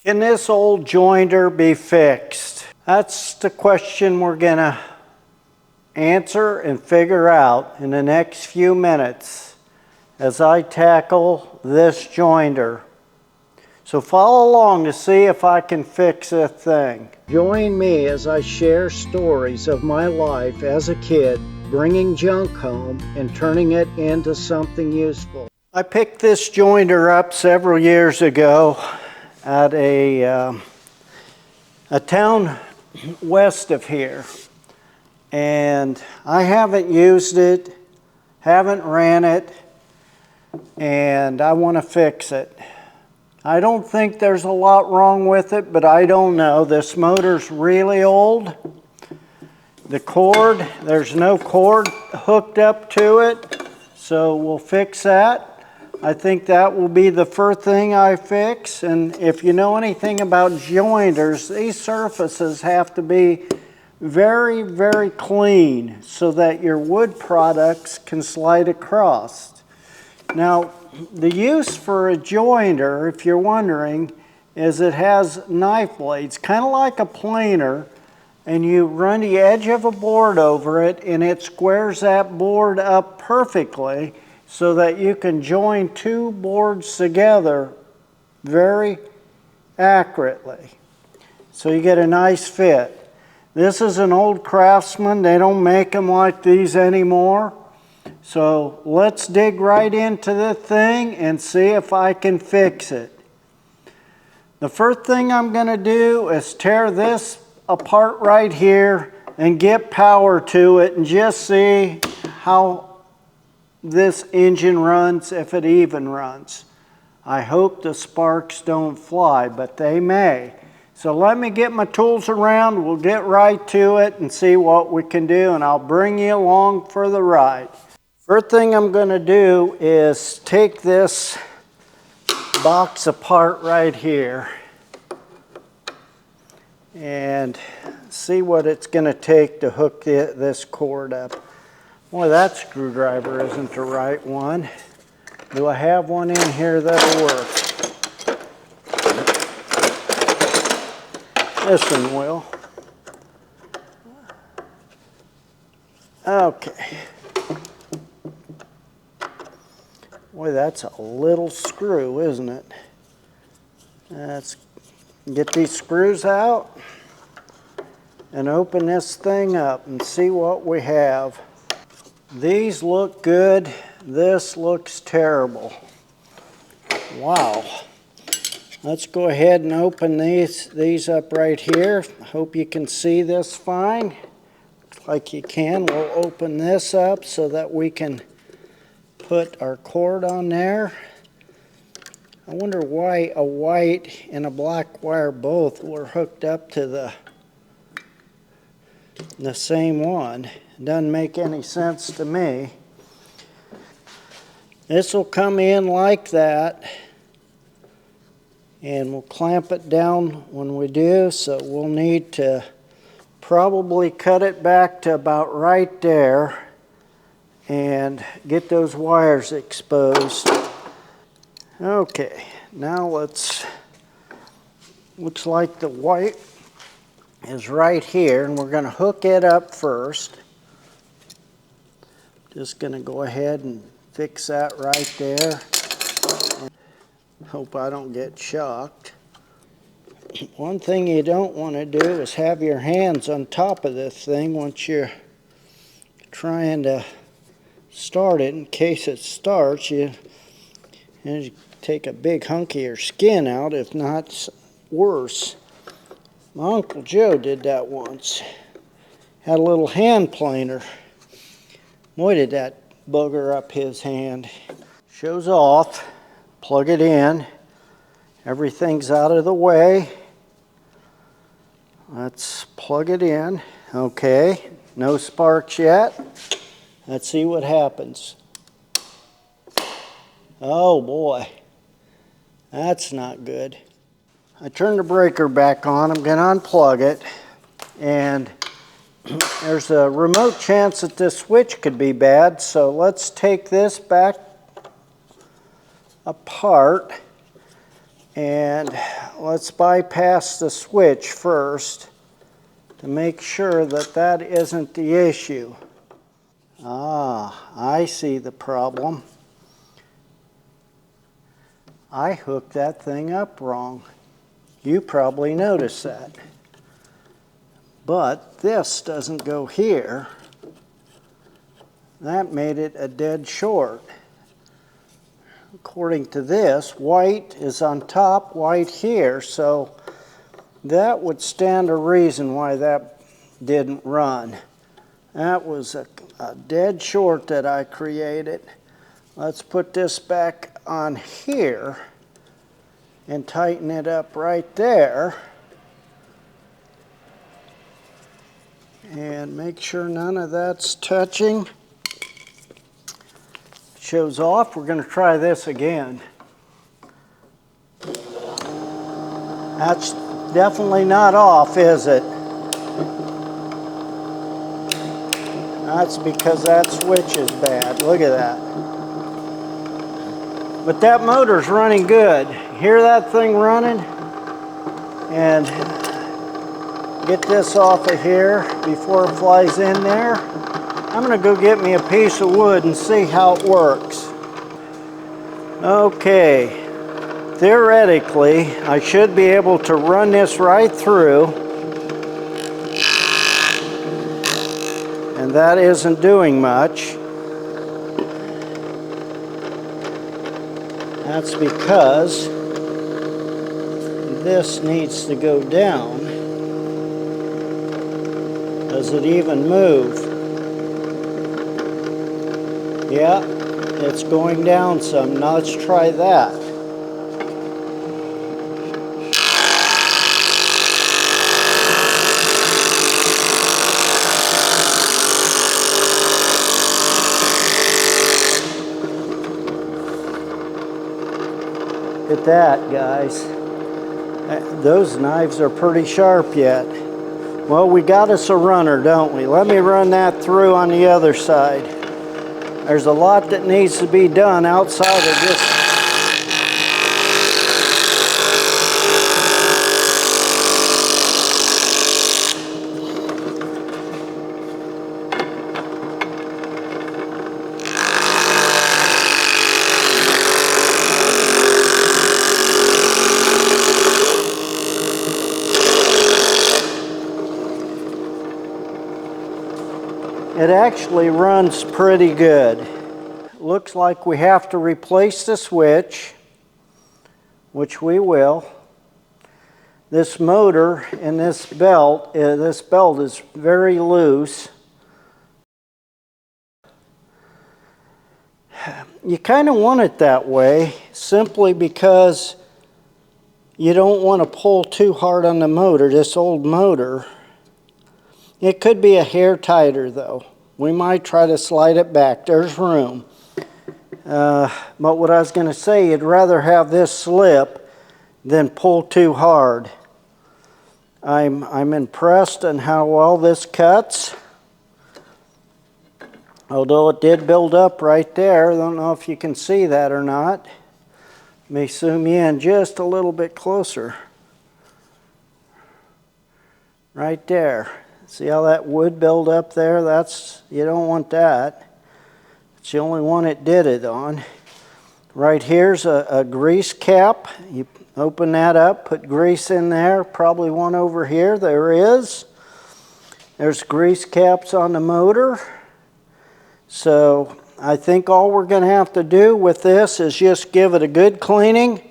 Can this old jointer be fixed? That's the question we're gonna answer and figure out in the next few minutes as I tackle this jointer. So follow along to see if I can fix this thing. Join me as I share stories of my life as a kid, bringing junk home and turning it into something useful. I picked this jointer up several years ago at a town west of here, and I haven't used it, haven't ran it, and I want to fix it. I don't think there's a lot wrong with it, but I don't know. This motor's really old. The cord, there's no cord hooked up to it, so we'll fix that. I think that will be the first thing I fix. And if you know anything about jointers, these surfaces have to be very, very clean so that your wood products can slide across. Now, the use for a jointer, if you're wondering, is it has knife blades, kind of like a planer, and you run the edge of a board over it and it squares that board up perfectly so that you can join two boards together very accurately. So you get a nice fit. This is an old Craftsman. They don't make them like these anymore. So let's dig right into the thing and see if I can fix it. The first thing I'm going to do is tear this apart right here and get power to it and just see how this engine runs, if it even runs. I hope the sparks don't fly, but they may. So let me get my tools around, we'll get right to it and see what we can do, and I'll bring you along for the ride. First thing I'm going to do is take this box apart right here and see what it's going to take to hook this cord up. Boy, that screwdriver isn't the right one. Do I have one in here that'll work? This one will. Okay. Boy, that's a little screw, isn't it? Let's get these screws out and open this thing up and see what we have. These look good. This looks terrible. Wow. Let's go ahead and open these up right here. Hope you can see this fine. Looks like you can. We'll open this up so that we can put our cord on there. I wonder why a white and a black wire both were hooked up to the same one. Doesn't make any sense to me. This will come in like that, and we'll clamp it down when we do, so we'll need to probably cut it back to about right there and get those wires exposed. Okay, now looks like the white is right here, and we're going to hook it up first. Just going to go ahead and fix that right there. Hope I don't get shocked. One thing you don't want to do is have your hands on top of this thing once you're trying to start it. In case it starts, you take a big hunk of your skin out, if not worse. My Uncle Joe did that once. Had a little hand planer. Boy, did that bugger up his hand. Shows off. Plug it in. Everything's out of the way. Let's plug it in. Okay, no sparks yet. Let's see what happens. Oh boy, that's not good. I turned the breaker back on. I'm going to unplug it, and there's a remote chance that this switch could be bad, so let's take this back apart and let's bypass the switch first to make sure that that isn't the issue. Ah, I see the problem. I hooked that thing up wrong. You probably noticed that. But this doesn't go here. That made it a dead short. According to this, white is on top, white here, so that would stand a reason why that didn't run. That was a dead short that I created. Let's put this back on here and tighten it up right there. And make sure none of that's touching. Shows off. We're going to try this again. That's definitely not off, is it? That's because that switch is bad. Look at that. But that motor's running good. Hear that thing running? And get this off of here before it flies in there. I'm going to go get me a piece of wood and see how it works. Okay, theoretically, I should be able to run this right through. And that isn't doing much. That's because this needs to go down. Does it even move? Yeah, it's going down some. Now let's try that. Look at that, guys. Those knives are pretty sharp yet. Well, we got us a runner, don't we? Let me run that through on the other side. There's a lot that needs to be done outside of this. It actually runs pretty good. Looks like we have to replace the switch, which we will. This motor and this belt is very loose. You kind of want it that way simply because you don't want to pull too hard on the motor, this old motor. It could be a hair tighter though. We might try to slide it back. There's room. But what I was going to say, you'd rather have this slip than pull too hard. I'm impressed on how well this cuts. Although it did build up right there. I don't know if you can see that or not. Let me zoom you in just a little bit closer. Right there. See how that wood build up there? You don't want that. It's the only one it did it on. Right here's a grease cap. You open that up, put grease in there. Probably one over here. There is. There's grease caps on the motor. So I think all we're going to have to do with this is just give it a good cleaning.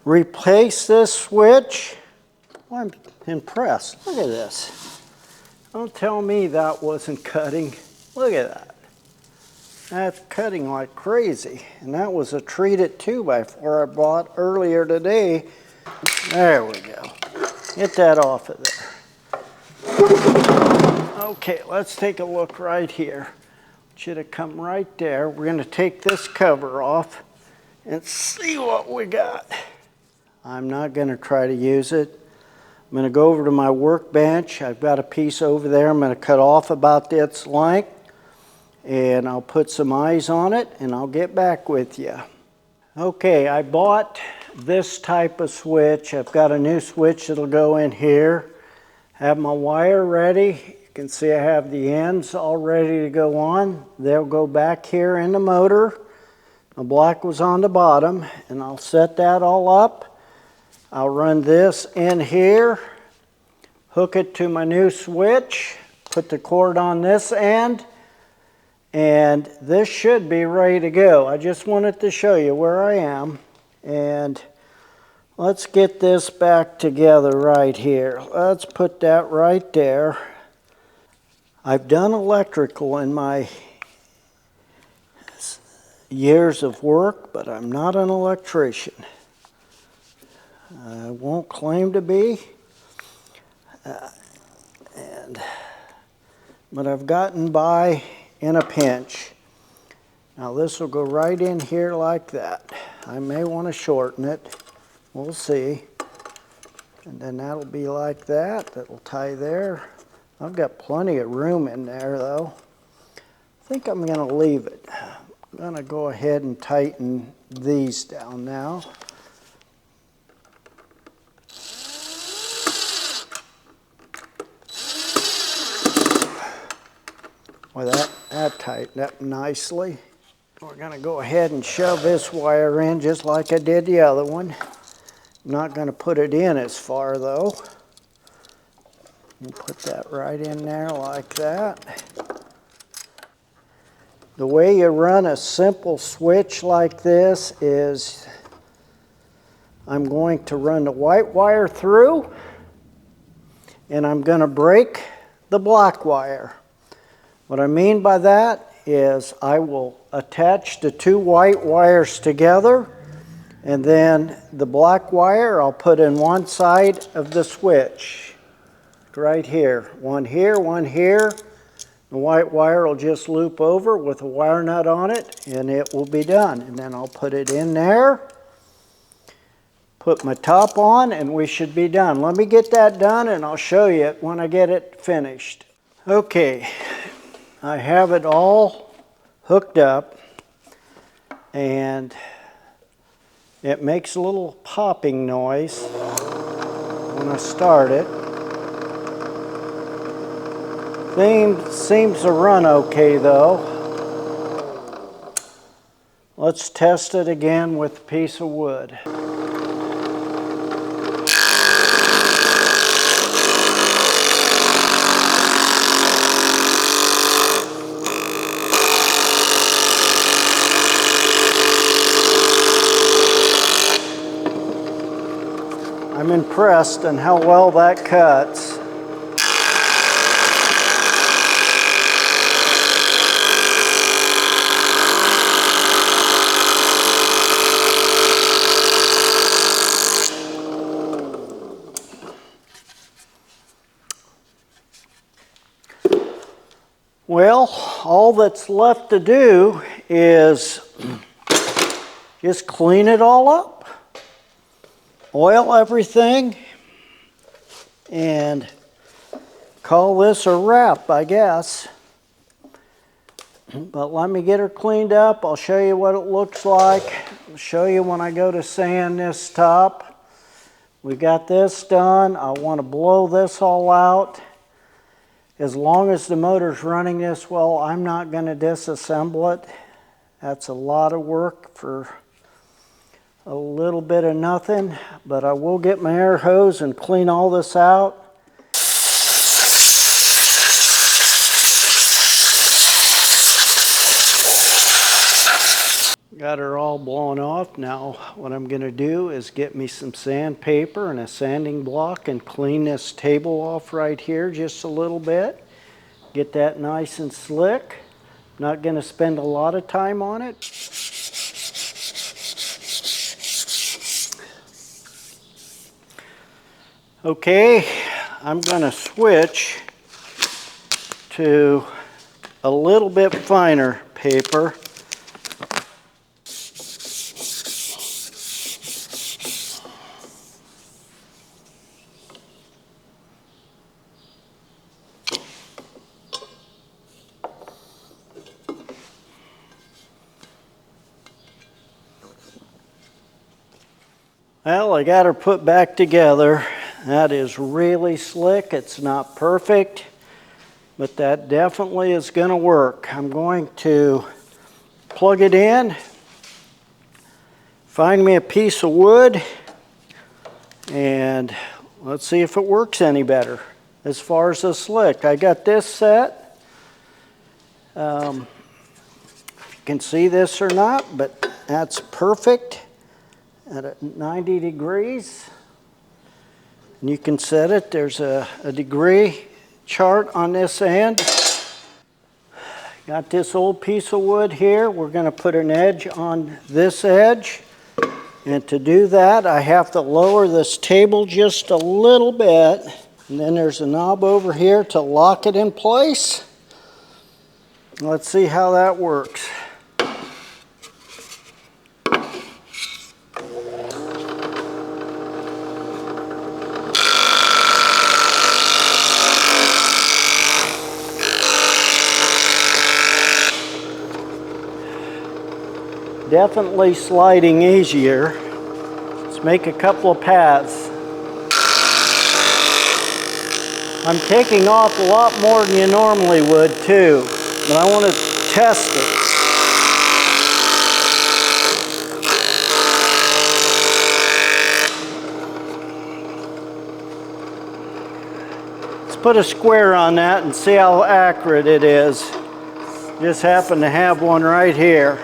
Replace this switch. Well, I'm impressed. Look at this. Don't tell me that wasn't cutting. Look at that. That's cutting like crazy. And that was a treated 2x4 I bought earlier today. There we go. Get that off of there. Okay, let's take a look right here. Should have come right there. We're going to take this cover off and see what we got. I'm not going to try to use it. I'm going to go over to my workbench. I've got a piece over there. I'm going to cut off about its length, and I'll put some eyes on it, and I'll get back with you. Okay, I bought this type of switch. I've got a new switch that'll go in here. Have my wire ready. You can see I have the ends all ready to go on. They'll go back here in the motor. The black was on the bottom, and I'll set that all up. I'll run this in here, hook it to my new switch, put the cord on this end, and this should be ready to go. I just wanted to show you where I am. And let's get this back together right here. Let's put that right there. I've done electrical in my years of work, but I'm not an electrician. I won't claim to be. But I've gotten by in a pinch. Now this will go right in here like that. I may want to shorten it. We'll see. And then that'll be like that. That'll tie there. I've got plenty of room in there though. I think I'm going to leave it. I'm going to go ahead and tighten these down now. Well, that tightened up nicely. We're going to go ahead and shove this wire in just like I did the other one. I'm not going to put it in as far though. And put that right in there like that. The way you run a simple switch like this is I'm going to run the white wire through, and I'm going to break the black wire. What I mean by that is I will attach the two white wires together, and then the black wire I'll put in one side of the switch. Right here. One here, one here. The white wire will just loop over with a wire nut on it, and it will be done. And then I'll put it in there, put my top on, and we should be done. Let me get that done, and I'll show you it when I get it finished. Okay. I have it all hooked up, and it makes a little popping noise when I start it. Seems to run okay though. Let's test it again with a piece of wood. I'm impressed in how well that cuts. Well, all that's left to do is just clean it all up, oil everything, and call this a wrap, I guess. But let me get her cleaned up. I'll show you what it looks like. I'll show you when I go to sand this top. We got this done. I want to blow this all out. As long as the motor's running this well, I'm not going to disassemble it. That's a lot of work for a little bit of nothing, but I will get my air hose and clean all this out. Got her all blown off. Now what I'm going to do is get me some sandpaper and a sanding block and clean this table off right here just a little bit. Get that nice and slick. Not going to spend a lot of time on it. Okay, I'm going to switch to a little bit finer paper. Well, I got her put back together. That is really slick. It's not perfect, but that definitely is going to work. I'm going to plug it in, find me a piece of wood, and let's see if it works any better. As far as the slick, I got this set. If you can see this or not, but that's perfect at 90 degrees. And you can set it. There's a degree chart on this end. Got this old piece of wood here. We're going to put an edge on this edge. And to do that, I have to lower this table just a little bit. And then there's a knob over here to lock it in place. Let's see how that works. Definitely sliding easier. Let's make a couple of paths. I'm taking off a lot more than you normally would too, but I want to test it. Let's put a square on that and see how accurate it is. Just happen to have one right here.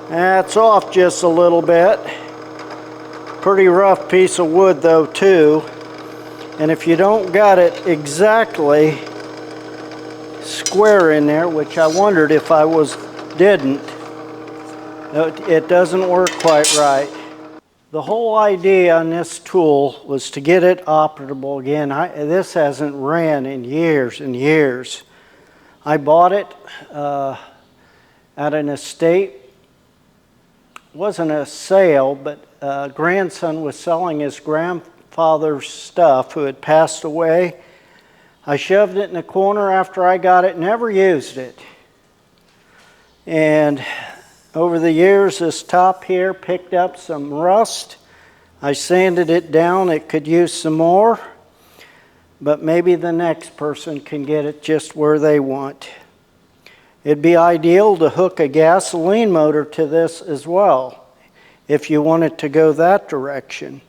That's off just a little bit. Pretty rough piece of wood though too. And if you don't got it exactly square in there, which I wondered if I didn't, it doesn't work quite right. The whole idea on this tool was to get it operable again. This hasn't ran in years and years. I bought it at an estate. It wasn't a sale, but a grandson was selling his grandfather's stuff who had passed away. I shoved it in the corner after I got it, never used it. And over the years, this top here picked up some rust. I sanded it down. It could use some more, but maybe the next person can get it just where they want. It'd be ideal to hook a gasoline motor to this as well, if you want it to go that direction.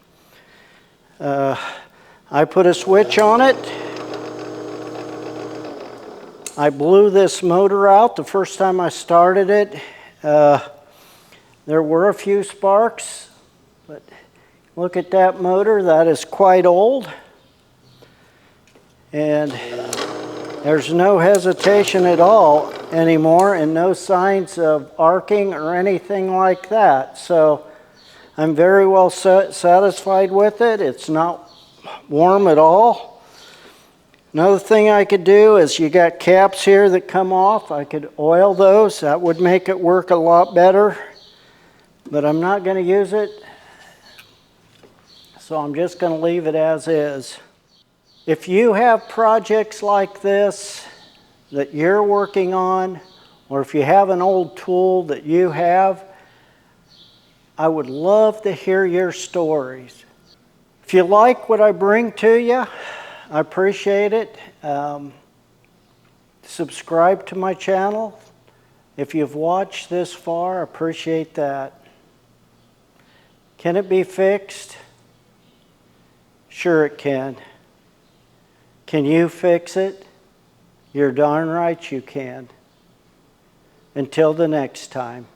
I put a switch on it. I blew this motor out the first time I started it. There were a few sparks, but look at that motor. That is quite old. And there's no hesitation at all anymore and no signs of arcing or anything like that. So I'm very well satisfied with it. It's not warm at all. Another thing I could do is you got caps here that come off. I could oil those. That would make it work a lot better. But I'm not going to use it. So I'm just going to leave it as is. If you have projects like this that you're working on, or if you have an old tool that you have, I would love to hear your stories. If you like what I bring to you, I appreciate it. Subscribe to my channel. If you've watched this far, I appreciate that. Can it be fixed? Sure it can. Can you fix it? You're darn right you can. Until the next time.